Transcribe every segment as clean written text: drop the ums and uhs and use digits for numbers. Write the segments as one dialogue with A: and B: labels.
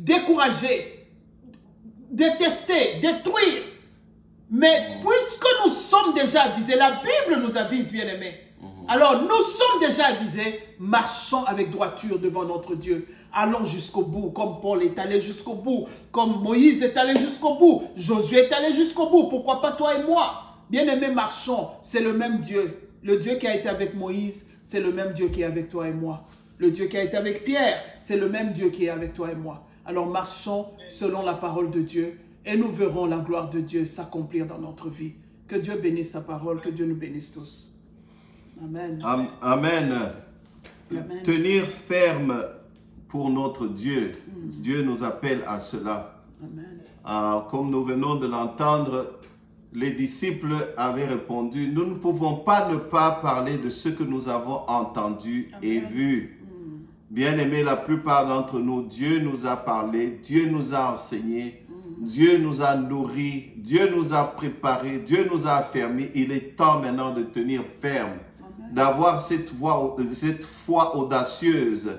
A: décourager, détester, détruire. Mais puisque nous sommes déjà avisés, la Bible nous avise, bien-aimés. Alors, nous sommes déjà avisés, marchons avec droiture devant notre Dieu. Allons jusqu'au bout, comme Paul est allé jusqu'au bout, comme Moïse est allé jusqu'au bout, Josué est allé jusqu'au bout. Pourquoi pas toi et moi? Bien-aimés, marchons, c'est le même Dieu. Le Dieu qui a été avec Moïse, c'est le même Dieu qui est avec toi et moi. Le Dieu qui a été avec Pierre, c'est le même Dieu qui est avec toi et moi. Alors, marchons selon la parole de Dieu et nous verrons la gloire de Dieu s'accomplir dans notre vie. Que Dieu bénisse sa parole, que Dieu nous bénisse tous. Amen.
B: Amen.
A: Amen.
B: Tenir ferme pour notre Dieu. Dieu nous appelle à cela.
A: Amen.
B: Comme nous venons de l'entendre, les disciples avaient répondu, nous ne pouvons pas ne pas parler de ce que nous avons entendu et vu. Bien-aimés, la plupart d'entre nous, Dieu nous a parlé, Dieu nous a enseigné, Dieu nous a nourris, Dieu nous a préparés, Dieu nous a affermis. Il est temps maintenant de tenir ferme, d'avoir cette foi audacieuse,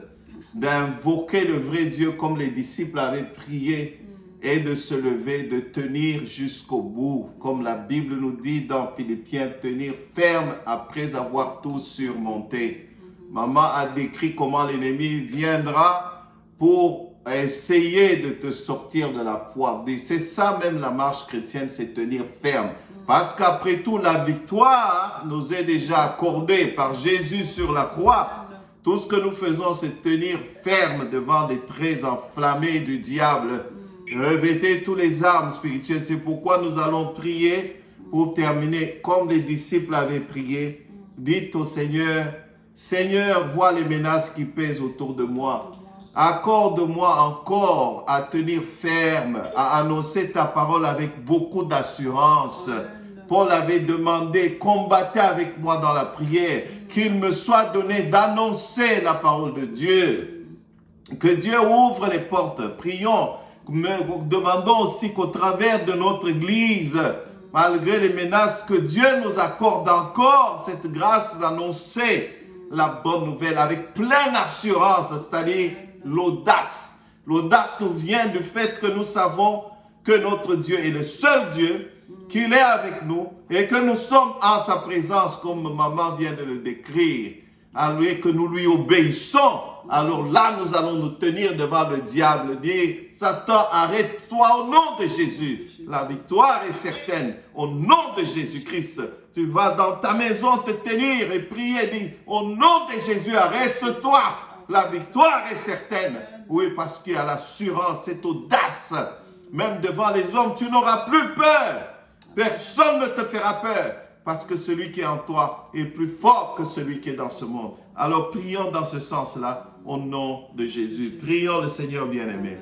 B: d'invoquer le vrai Dieu comme les disciples avaient prié et de se lever, de tenir jusqu'au bout. Comme la Bible nous dit dans Philippiens, tenir ferme après avoir tout surmonté. Maman a décrit comment l'ennemi viendra pour essayer de te sortir de la foi. C'est ça même la marche chrétienne, c'est tenir ferme. Parce qu'après tout, la victoire nous est déjà accordée par Jésus sur la croix. Tout ce que nous faisons, c'est tenir ferme devant les traits enflammés du diable. Revêtez tous les armes spirituelles. C'est pourquoi nous allons prier pour terminer comme les disciples avaient prié. Dites au Seigneur, Seigneur, vois les menaces qui pèsent autour de moi. Accorde-moi encore à tenir ferme, à annoncer ta parole avec beaucoup d'assurance. Paul avait demandé, combattez avec moi dans la prière, qu'il me soit donné d'annoncer la parole de Dieu. Que Dieu ouvre les portes. Prions, demandons aussi qu'au travers de notre Église, malgré les menaces, que Dieu nous accorde encore cette grâce d'annoncer la bonne nouvelle avec pleine assurance, c'est-à-dire l'audace. L'audace nous vient du fait que nous savons que notre Dieu est le seul Dieu, qu'il est avec nous et que nous sommes en sa présence comme maman vient de le décrire. Alors que nous lui obéissons, alors là nous allons nous tenir devant le diable, dire Satan, arrête-toi au nom de Jésus. La victoire est certaine au nom de Jésus-Christ. Tu vas dans ta maison te tenir et prier, dire au nom de Jésus, arrête-toi. La victoire est certaine. Oui, parce qu'il y a l'assurance, cette audace. Même devant les hommes, tu n'auras plus peur. Personne ne te fera peur. Parce que celui qui est en toi est plus fort que celui qui est dans ce monde. Alors prions dans ce sens-là, au nom de Jésus. Prions le Seigneur bien-aimé.